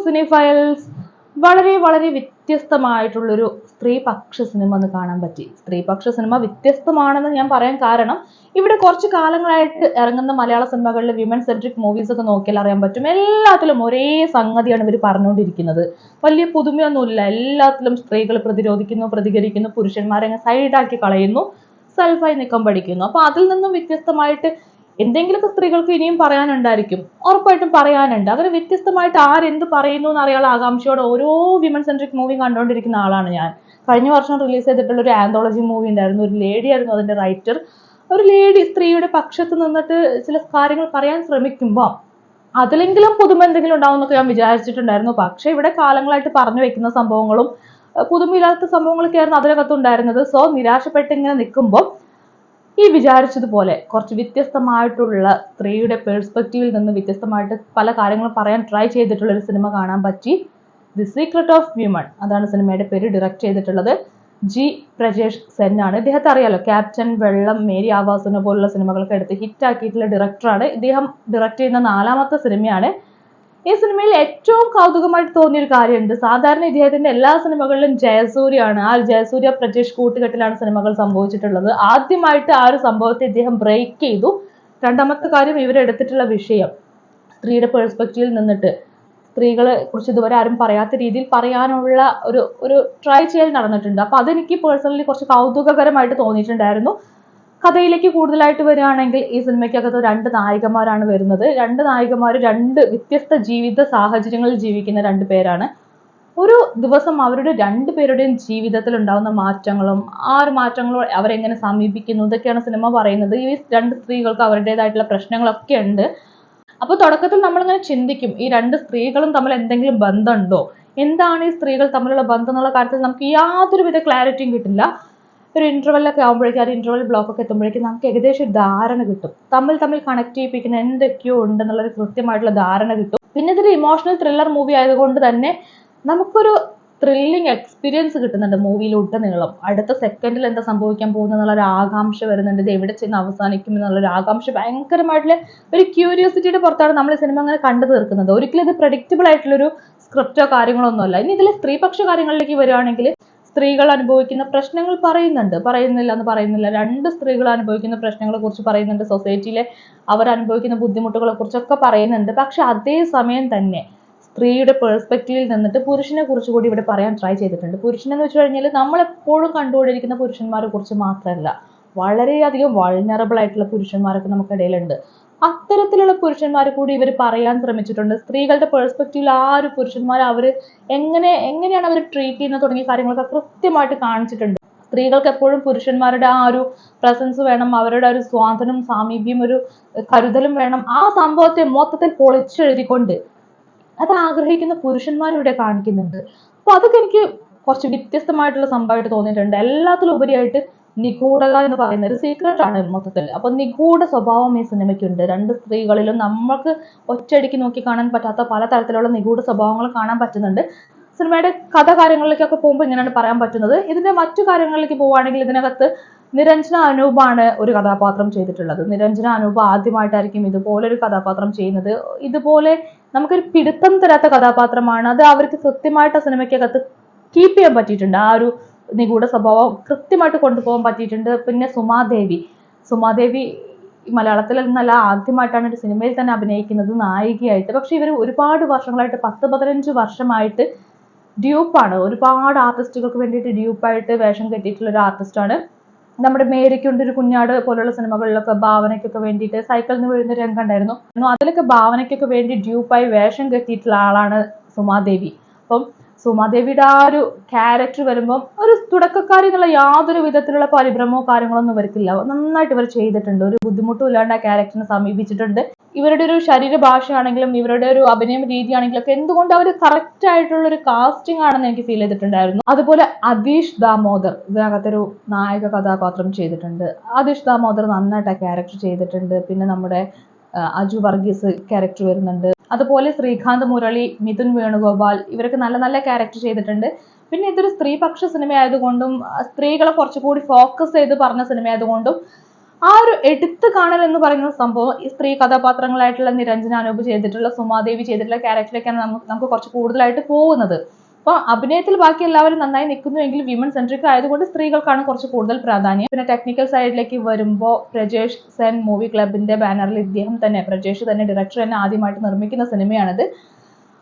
സിനിഫയൽസ്. വളരെ വളരെ വ്യത്യസ്തമായിട്ടുള്ളൊരു സ്ത്രീപക്ഷ സിനിമ ഒന്ന് കാണാൻ പറ്റി. സ്ത്രീപക്ഷ സിനിമ വ്യത്യസ്തമാണെന്ന് ഞാൻ പറയാൻ കാരണം ഇവിടെ കുറച്ച് കാലങ്ങളായിട്ട് ഇറങ്ങുന്ന മലയാള സിനിമകളിലെ വിമൻ സെൻട്രിക് മൂവീസ് ഒക്കെ നോക്കിയാൽ അറിയാൻ പറ്റും. എല്ലാത്തിലും ഒരേ സംഗതിയാണ് ഇവർ പറഞ്ഞുകൊണ്ടിരിക്കുന്നത്. വലിയ പുതുമയൊന്നുമില്ല. എല്ലാത്തിലും സ്ത്രീകൾ പ്രതിരോധിക്കുന്നു, പ്രതികരിക്കുന്നു, പുരുഷന്മാരെ സൈഡാക്കി കളയുന്നു, സെൽഫായി നിൽക്കാൻ പഠിക്കുന്നു. അപ്പൊ അതിൽ നിന്നും വ്യത്യസ്തമായിട്ട് എന്തെങ്കിലുമൊക്കെ സ്ത്രീകൾക്ക് ഇനിയും പറയാനുണ്ടായിരിക്കും, ഉറപ്പായിട്ടും പറയാനുണ്ട്. അങ്ങനെ വ്യത്യസ്തമായിട്ട് ആരെന്ത് പറയുന്നു എന്നറിയാനുള്ള ആകാംക്ഷയോടെ ഓരോ വിമൻ സെൻട്രിക് മൂവി കണ്ടുകൊണ്ടിരിക്കുന്ന ആളാണ് ഞാൻ. കഴിഞ്ഞ വർഷം റിലീസ് ചെയ്തിട്ടുള്ള ഒരു ആന്തോളജി മൂവി ഉണ്ടായിരുന്നു. ഒരു ലേഡി ആയിരുന്നു അതിന്റെ റൈറ്റർ. ഒരു ലേഡി സ്ത്രീയുടെ പക്ഷത്ത് നിന്നിട്ട് ചില കാര്യങ്ങൾ പറയാൻ ശ്രമിക്കുമ്പോൾ അതിലെങ്കിലും പുതുമ എന്തെങ്കിലും ഉണ്ടാവും എന്നൊക്കെ ഞാൻ വിചാരിച്ചിട്ടുണ്ടായിരുന്നു. പക്ഷെ ഇവിടെ കാലങ്ങളായിട്ട് പറഞ്ഞു വെക്കുന്ന സംഭവങ്ങളും പുതുമയില്ലാത്ത സംഭവങ്ങളൊക്കെയായിരുന്നു അതിനകത്തുണ്ടായിരുന്നത്. സോ നിരാശപ്പെട്ട് ഇങ്ങനെ നിൽക്കുമ്പോൾ ഈ വിചാരിച്ചതുപോലെ കുറച്ച് വ്യത്യസ്തമായിട്ടുള്ള സ്ത്രീയുടെ പെർസ്പെക്റ്റീവിൽ നിന്ന് വ്യത്യസ്തമായിട്ട് പല കാര്യങ്ങളും പറയാൻ ട്രൈ ചെയ്തിട്ടുള്ള ഒരു സിനിമ കാണാൻ പറ്റി. ദി സീക്രട്ട് ഓഫ് വിമൺ, അതാണ് സിനിമയുടെ പേര്. ഡയറക്റ്റ് ചെയ്തിട്ടുള്ളത് ജി പ്രജേഷ് സെൻ ആണ്. ഇദ്ദേഹത്തെ അറിയാലോ, ക്യാപ്റ്റൻ, വെള്ളം, മേരി ആവാസിനെ പോലുള്ള സിനിമകളൊക്കെ എടുത്ത് ഹിറ്റ് ആക്കിയിട്ടുള്ള ഡയറക്ടറാണ്. ഇദ്ദേഹം ഡയറക്റ്റ് ചെയ്യുന്ന 4ാമത്തെ സിനിമയാണ്. ഈ സിനിമയിൽ ഏറ്റവും കൗതുകമായിട്ട് തോന്നിയൊരു കാര്യമുണ്ട്. സാധാരണ ഇദ്ദേഹത്തിന്റെ എല്ലാ സിനിമകളിലും ജയസൂര്യാണ്. ആ ജയസൂര്യ പ്രജേഷ് കൂട്ടുകെട്ടിലാണ് സിനിമകൾ സംഭവിച്ചിട്ടുള്ളത്. ആദ്യമായിട്ട് ആ ഒരു സംഭവത്തെ ഇദ്ദേഹം ബ്രേക്ക് ചെയ്തു. രണ്ടാമത്തെ കാര്യം, ഇവരെടുത്തിട്ടുള്ള വിഷയം സ്ത്രീയുടെ പെർസ്പെക്റ്റീവിൽ നിന്നിട്ട് സ്ത്രീകളെ കുറിച്ച് ഇതുവരെ ആരും പറയാത്ത രീതിയിൽ പറയാനുള്ള ഒരു ട്രൈ ചെയ്യൽ നടന്നിട്ടുണ്ട്. അപ്പൊ അതെനിക്ക് പേഴ്സണലി കുറച്ച് കൗതുകകരമായിട്ട് തോന്നിയിട്ടുണ്ടായിരുന്നു. കഥയിലേക്ക് കൂടുതലായിട്ട് വരികയാണെങ്കിൽ ഈ സിനിമയ്ക്കകത്ത് 2 നായികമാരാണ് വരുന്നത്. 2 നായികമാർ 2 വ്യത്യസ്ത ജീവിത സാഹചര്യങ്ങളിൽ ജീവിക്കുന്ന 2 പേരാണ്. ഒരു ദിവസം അവരുടെ 2 പേരുടെയും ജീവിതത്തിൽ ഉണ്ടാകുന്ന മാറ്റങ്ങളും ആ ഒരു മാറ്റങ്ങളും അവരെങ്ങനെ സമീപിക്കുന്നു, ഇതൊക്കെയാണ് സിനിമ പറയുന്നത്. ഈ 2 സ്ത്രീകൾക്ക് അവരുടേതായിട്ടുള്ള പ്രശ്നങ്ങളൊക്കെ ഉണ്ട്. അപ്പൊ തുടക്കത്തിൽ നമ്മളിങ്ങനെ ചിന്തിക്കും, ഈ 2 സ്ത്രീകളും തമ്മിൽ എന്തെങ്കിലും ബന്ധമുണ്ടോ, എന്താണ് ഈ സ്ത്രീകൾ തമ്മിലുള്ള ബന്ധം എന്നുള്ള കാര്യത്തിൽ നമുക്ക് യാതൊരുവിധ ക്ലാരിറ്റിയും കിട്ടില്ല. ഒരു ഇന്റർവെല്ലൊക്കെ ആകുമ്പോഴേക്കും, ആ ഇന്റർവെൽ ബ്ലോക്കൊക്കെ എത്തുമ്പോഴേക്കും നമുക്ക് ഏകദേശം ധാരണ കിട്ടും. തമ്മിൽ കണക്ട് ചെയ്യിപ്പിക്കുന്ന എന്തൊക്കെയോ ഉണ്ടെന്നുള്ളൊരു കൃത്യമായിട്ടുള്ള ധാരണ കിട്ടും. പിന്നെ ഇതൊരു ഇമോഷണൽ ത്രില്ലർ മൂവി ആയതുകൊണ്ട് തന്നെ നമുക്കൊരു ത്രില്ലിങ് എക്സ്പീരിയൻസ് കിട്ടുന്നുണ്ട് മൂവിയിലുടനീളം. അടുത്ത സെക്കൻഡിൽ എന്താ സംഭവിക്കാൻ പോകുന്നത് എന്നുള്ളൊരു ആകാംക്ഷ വരുന്നുണ്ട്. ഇത് എവിടെ ചെന്ന് അവസാനിക്കും എന്നുള്ളൊരു ആകാംക്ഷ, ഭയങ്കരമായിട്ടുള്ള ഒരു ക്യൂരിയോസിറ്റിയുടെ പുറത്താണ് നമ്മൾ സിനിമ അങ്ങനെ കണ്ടു തീർക്കുന്നത്. ഒരിക്കലും ഇത് പ്രഡിക്റ്റബിൾ ആയിട്ടുള്ളൊരു സ്ക്രിപ്റ്റോ കാര്യങ്ങളോ ഒന്നുമല്ല. ഇനി ഇതിലെ സ്ത്രീപക്ഷ കാര്യങ്ങളിലേക്ക് വരികയാണെങ്കിൽ സ്ത്രീകൾ അനുഭവിക്കുന്ന പ്രശ്നങ്ങൾ പറയുന്നില്ല എന്ന് പറയുന്നില്ല. 2 സ്ത്രീകൾ അനുഭവിക്കുന്ന പ്രശ്നങ്ങളെ കുറിച്ച് പറയുന്നുണ്ട്. സൊസൈറ്റിയിലെ അവർ അനുഭവിക്കുന്ന ബുദ്ധിമുട്ടുകളെ കുറിച്ചൊക്കെ പറയുന്നുണ്ട്. പക്ഷെ അതേ സമയം തന്നെ സ്ത്രീയുടെ പെർസ്പെക്റ്റീവിൽ നിന്നിട്ട് പുരുഷനെ കുറിച്ച് കൂടി ഇവിടെ പറയാൻ ട്രൈ ചെയ്തിട്ടുണ്ട്. പുരുഷനെന്ന് വെച്ച് കഴിഞ്ഞാൽ നമ്മളെപ്പോഴും കണ്ടുകൊണ്ടിരിക്കുന്ന പുരുഷന്മാരെ കുറിച്ച് മാത്രമല്ല, വളരെയധികം വൾനറബിൾ ആയിട്ടുള്ള പുരുഷന്മാരൊക്കെ നമുക്കിടയിലുണ്ട്. അത്തരത്തിലുള്ള പുരുഷന്മാരെ കൂടി ഇവർ പറയാൻ ശ്രമിച്ചിട്ടുണ്ട്. സ്ത്രീകളുടെ പെർസ്പെക്റ്റീവിൽ ആ ഒരു പുരുഷന്മാരെ അവർ എങ്ങനെയാണ് അവർ ട്രീറ്റ് ചെയ്യുന്നത് തുടങ്ങിയ കാര്യങ്ങളൊക്കെ കൃത്യമായിട്ട് കാണിച്ചിട്ടുണ്ട്. സ്ത്രീകൾക്ക് എപ്പോഴും പുരുഷന്മാരുടെ ആ ഒരു പ്രസൻസ് വേണം, അവരുടെ ഒരു സ്വാതന്ത്ര്യം, സാമീപ്യം, ഒരു കരുതലും വേണം. ആ സംഭവത്തെ മൊത്തത്തിൽ പൊളിച്ചെഴുതിക്കൊണ്ട് അത് ആഗ്രഹിക്കുന്ന പുരുഷന്മാരിവിടെ കാണിക്കുന്നുണ്ട്. അപ്പൊ അതൊക്കെ എനിക്ക് കുറച്ച് വ്യത്യസ്തമായിട്ടുള്ള സംഭവമായിട്ട് തോന്നിയിട്ടുണ്ട്. എല്ലാത്തിലും ഉപരിയായിട്ട് നിഗൂഢത എന്ന് പറയുന്ന ഒരു സീക്രട്ട് ആണ് മൊത്തത്തിൽ. അപ്പൊ നിഗൂഢ സ്വഭാവം ഈ സിനിമയ്ക്കുണ്ട്. 2 സ്ത്രീകളിലും നമുക്ക് ഒറ്റയടിക്ക് നോക്കി കാണാൻ പറ്റാത്ത പല തരത്തിലുള്ള നിഗൂഢ സ്വഭാവങ്ങൾ കാണാൻ പറ്റുന്നുണ്ട്. സിനിമയുടെ കഥ കാര്യങ്ങളിലേക്കൊക്കെ പോകുമ്പോൾ ഇങ്ങനെയാണ് പറയാൻ പറ്റുന്നത്. ഇതിന്റെ മറ്റു കാര്യങ്ങളിലേക്ക് പോവുകയാണെങ്കിൽ ഇതിനകത്ത് നിരഞ്ജന അനൂപാണ് ഒരു കഥാപാത്രം ചെയ്തിട്ടുള്ളത്. നിരഞ്ജന അനൂപ് ആദ്യമായിട്ടായിരിക്കും ഇതുപോലൊരു കഥാപാത്രം ചെയ്യുന്നത്. ഇതുപോലെ നമുക്കൊരു പിടുത്തം തരാത്ത കഥാപാത്രമാണ്. അത് അവർക്ക് കൃത്യമായിട്ട് ആ സിനിമയ്ക്കകത്ത് കീപ്പ് ചെയ്യാൻ പറ്റിയിട്ടുണ്ട്. ആ ഒരു നിഗൂഢ സ്വഭാവം കൃത്യമായിട്ട് കൊണ്ടുപോകാൻ പറ്റിയിട്ടുണ്ട്. പിന്നെ സുമാദേവി മലയാളത്തിൽ നിന്നല്ല, ആദ്യമായിട്ടാണ് ഒരു സിനിമയിൽ തന്നെ അഭിനയിക്കുന്നത് നായികയായിട്ട്. പക്ഷെ ഇവർ ഒരുപാട് വർഷങ്ങളായിട്ട് 10-15 വർഷമായിട്ട് ഡ്യൂപ്പാണ്. ഒരുപാട് ആർട്ടിസ്റ്റുകൾക്ക് വേണ്ടിയിട്ട് ഡ്യൂപ്പായിട്ട് വേഷം കെട്ടിയിട്ടുള്ള ഒരു ആർട്ടിസ്റ്റാണ്. നമ്മുടെ മേരിക്കുണ്ട് ഒരു കുഞ്ഞാട് പോലുള്ള സിനിമകളിലൊക്കെ ഭാവനയ്ക്കൊക്കെ വേണ്ടിയിട്ട് സൈക്കിളിൽ നിന്ന് വീഴുന്ന രംഗം ഉണ്ടായിരുന്നു. അതിലൊക്കെ ഭാവനയ്ക്കൊക്കെ വേണ്ടി ഡ്യൂപ്പായി വേഷം കെട്ടിയിട്ടുള്ള ആളാണ് സുമാദേവി. അപ്പം സുമാദേവിയുടെ ആ ഒരു ക്യാരക്ടർ വരുമ്പം ഒരു തുടക്കക്കാരി എന്നുള്ള യാതൊരു വിധത്തിലുള്ള പരിഭ്രമോ കാര്യങ്ങളൊന്നും ഇവർക്കില്ല. നന്നായിട്ട് ഇവർ ചെയ്തിട്ടുണ്ട്. ഒരു ബുദ്ധിമുട്ടും ഇല്ലാണ്ട് ആ ക്യാരക്ടറിനെ സമീപിച്ചിട്ടുണ്ട്. ഇവരുടെ ഒരു ശരീരഭാഷയാണെങ്കിലും ഇവരുടെ ഒരു അഭിനയ രീതിയാണെങ്കിലും ഒക്കെ എന്തുകൊണ്ട് അവർ കറക്റ്റ് ആയിട്ടുള്ള ഒരു കാസ്റ്റിംഗ് ആണെന്ന് എനിക്ക് ഫീൽ ചെയ്തിട്ടുണ്ടായിരുന്നു. അതുപോലെ അതീഷ് ദാമോദർ ഇതിനകത്തൊരു നായക കഥാപാത്രം ചെയ്തിട്ടുണ്ട്. അതീഷ് ദാമോദർ നന്നായിട്ട് ആ ക്യാരക്ടർ ചെയ്തിട്ടുണ്ട്. പിന്നെ നമ്മുടെ അജു വർഗീസ് ക്യാരക്ടർ വരുന്നുണ്ട്. അതുപോലെ ശ്രീകാന്ത് മുരളി, മിഥുൻ വേണുഗോപാൽ, ഇവരൊക്കെ നല്ല നല്ല ക്യാരക്ടർ ചെയ്തിട്ടുണ്ട്. പിന്നെ ഇതൊരു സ്ത്രീപക്ഷ സിനിമ ആയതുകൊണ്ടും സ്ത്രീകളെ കുറച്ചുകൂടി ഫോക്കസ് ചെയ്ത് പറഞ്ഞ സിനിമ ആയതുകൊണ്ടും ആ ഒരു എടുത്തു കാണൽ എന്ന് പറയുന്ന സംഭവം ഈ സ്ത്രീ കഥാപാത്രങ്ങളായിട്ടുള്ള നിരഞ്ജന അനൂപ് ചെയ്തിട്ടുള്ള, സുമാദേവി ചെയ്തിട്ടുള്ള ക്യാരക്ടറിലേക്കാണ് നമുക്ക് കുറച്ച് കൂടുതലായിട്ട് പോകുന്നത്. അപ്പൊ അഭിനയത്തിൽ ബാക്കി എല്ലാവരും നന്നായി നിൽക്കുന്നുവെങ്കിൽ വിമൻ സെൻട്രിക് ആയതുകൊണ്ട് സ്ത്രീകൾക്കാണ് കുറച്ച് കൂടുതൽ പ്രാധാന്യം. പിന്നെ ടെക്നിക്കൽ സൈഡിലേക്ക് വരുമ്പോൾ പ്രജേഷ് സെൻ മൂവി ക്ലബിന്റെ ബാനറിൽ പ്രജേഷ് തന്നെ ഡയറക്ടർ തന്നെ ആദ്യമായിട്ട് നിർമ്മിക്കുന്ന സിനിമയാണിത്.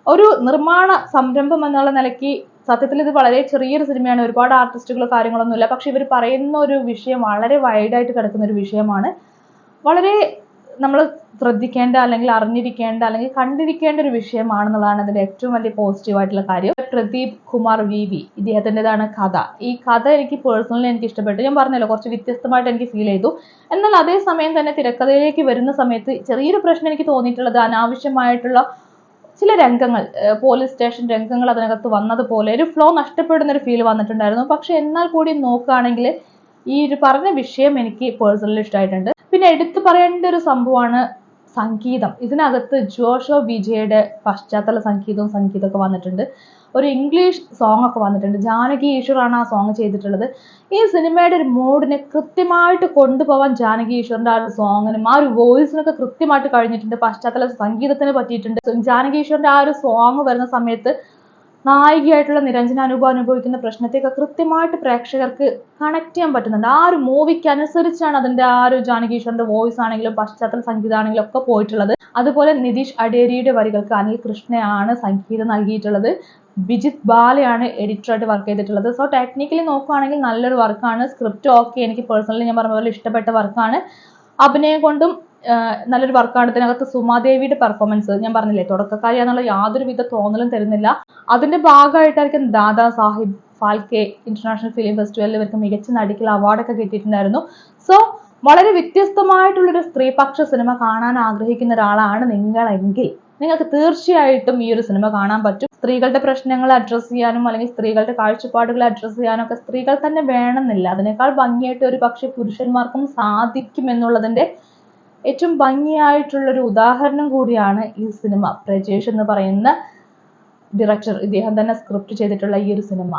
ഒരു നിർമ്മാണ സംരംഭം എന്നുള്ള നിലയ്ക്ക് സത്യത്തിൽ ഇത് വളരെ ചെറിയൊരു സിനിമയാണ്. ഒരുപാട് ആർട്ടിസ്റ്റുകളോ കാര്യങ്ങളൊന്നുമില്ല. പക്ഷെ ഇവർ പറയുന്ന ഒരു വിഷയം വളരെ വൈഡായിട്ട് കിടക്കുന്ന ഒരു വിഷയമാണ്. വളരെ നമ്മൾ ശ്രദ്ധിക്കേണ്ട, അല്ലെങ്കിൽ അറിഞ്ഞിരിക്കേണ്ട, അല്ലെങ്കിൽ കണ്ടിരിക്കേണ്ട ഒരു വിഷയമാണെന്നുള്ളതാണ് ഇതിന്റെ ഏറ്റവും വലിയ പോസിറ്റീവ് ആയിട്ടുള്ള കാര്യം. പ്രദീപ് കുമാർ വി ഇദ്ദേഹത്തിൻ്റെതാണ് കഥ. ഈ കഥ എനിക്ക് പേഴ്സണലി എനിക്ക് ഇഷ്ടപ്പെട്ടു. ഞാൻ പറഞ്ഞല്ലോ, കുറച്ച് വ്യത്യസ്തമായിട്ട് എനിക്ക് ഫീൽ ചെയ്തു. എന്നാൽ അതേ സമയം തന്നെ തിരക്കഥയിലേക്ക് വരുന്ന സമയത്ത് ചെറിയൊരു പ്രശ്നം എനിക്ക് തോന്നിയിട്ടുള്ളത് അനാവശ്യമായിട്ടുള്ള ചില രംഗങ്ങൾ, പോലീസ് സ്റ്റേഷൻ രംഗങ്ങൾ അതിനകത്ത് വന്നതുപോലെ ഒരു ഫ്ലോ നഷ്ടപ്പെടുന്ന ഒരു ഫീൽ വന്നിട്ടുണ്ടായിരുന്നു. പക്ഷെ എന്നാൽ കൂടി നോക്കുകയാണെങ്കിൽ ഈ ഒരു പറഞ്ഞ വിഷയം എനിക്ക് പേഴ്സണലി ഇഷ്ടമായിട്ടുണ്ട്. പിന്നെ എടുത്തു പറയേണ്ട ഒരു സംഭവമാണ് സംഗീതം. ഇതിനകത്ത് ജോഷോ വിജയുടെ പശ്ചാത്തല സംഗീതമൊക്കെ വന്നിട്ടുണ്ട്. ഒരു ഇംഗ്ലീഷ് സോങ് ഒക്കെ വന്നിട്ടുണ്ട്. ജാനകി ഈശ്വറാണ് ആ സോങ് ചെയ്തിട്ടുള്ളത്. ഈ സിനിമയുടെ ഒരു മൂഡിനെ കൃത്യമായിട്ട് കൊണ്ടുപോകാൻ ജാനകി ഈശ്വറിന്റെ ആ ഒരു സോങ്ങിനും ആ ഒരു വോയിസിനൊക്കെ കൃത്യമായിട്ട് കഴിഞ്ഞിട്ടുണ്ട്. പശ്ചാത്തല സംഗീതത്തിന് പറ്റിയിട്ടുണ്ട്. ജാനകി ഈശ്വറിന്റെ ആ ഒരു സോങ് വരുന്ന സമയത്ത് നായികയായിട്ടുള്ള നിരഞ്ജന അനൂപ് അനുഭവിക്കുന്ന പ്രശ്നത്തെയൊക്കെ കൃത്യമായിട്ട് പ്രേക്ഷകർക്ക് കണക്ട് ചെയ്യാൻ പറ്റുന്നുണ്ട്. ആ ഒരു മൂവിക്ക് അനുസരിച്ചാണ് അതിന്റെ ആ ഒരു ജാനകി ഈശ്വറിന്റെ വോയിസ് ആണെങ്കിലും പശ്ചാത്തല സംഗീതം ആണെങ്കിലും ഒക്കെ പോയിട്ടുള്ളത്. അതുപോലെ നിതീഷ് അഡേരിയുടെ വരികൾക്ക് അനിൽ കൃഷ്ണയാണ് സംഗീതം നൽകിയിട്ടുള്ളത്. ബിജിത് ബാലയാണ് എഡിറ്ററായിട്ട് വർക്ക് ചെയ്തിട്ടുള്ളത്. സോ ടെക്നിക്കലി നോക്കുകയാണെങ്കിൽ നല്ലൊരു വർക്കാണ്. സ്ക്രിപ്റ്റ് ഓക്കെ, എനിക്ക് പേഴ്സണലി ഞാൻ പറഞ്ഞ പോലെ ഇഷ്ടപ്പെട്ട വർക്കാണ്. അഭിനയം കൊണ്ടും നല്ലൊരു വർക്കാണ്. ഇതിനകത്ത് സുമാദേവിയുടെ പെർഫോമൻസ് ഞാൻ പറഞ്ഞില്ലേ, തുടക്കക്കാരിയാന്നുള്ള യാതൊരുവിധ തോന്നലും തരുന്നില്ല. അതിന്റെ ഭാഗമായിട്ടായിരിക്കും ദാദാ സാഹിബ് ഫാൽക്കെ ഇന്റർനാഷണൽ ഫിലിം ഫെസ്റ്റിവലിൽ ഇവർക്ക് മികച്ച നടിക്കുള്ള അവാർഡൊക്കെ കിട്ടിയിട്ടുണ്ടായിരുന്നു. സോ വളരെ വ്യത്യസ്തമായിട്ടുള്ളൊരു സ്ത്രീപക്ഷ സിനിമ കാണാൻ ആഗ്രഹിക്കുന്ന ഒരാളാണ് നിങ്ങളെങ്കിൽ നിങ്ങൾക്ക് തീർച്ചയായിട്ടും ഈ ഒരു സിനിമ കാണാൻ പറ്റും. സ്ത്രീകളുടെ പ്രശ്നങ്ങൾ അഡ്രസ്സ് ചെയ്യാനും അല്ലെങ്കിൽ സ്ത്രീകളുടെ കാഴ്ചപ്പാടുകൾ അഡ്രസ്സ് ചെയ്യാനും ഒക്കെ സ്ത്രീകൾ തന്നെ വേണമെന്നില്ല. അതിനേക്കാൾ ഭംഗിയായിട്ട് ഒരു പക്ഷേ പുരുഷന്മാർക്കും സാധിക്കും എന്നുള്ളതിന്റെ ഏറ്റവും ഭംഗിയായിട്ടുള്ളൊരു ഉദാഹരണം കൂടിയാണ് ഈ സിനിമ. പ്രജേഷ് എന്ന് പറയുന്ന ഡയറക്ടർ, ഇദ്ദേഹം തന്നെ സ്ക്രിപ്റ്റ് ചെയ്തിട്ടുള്ള ഈ ഒരു സിനിമ.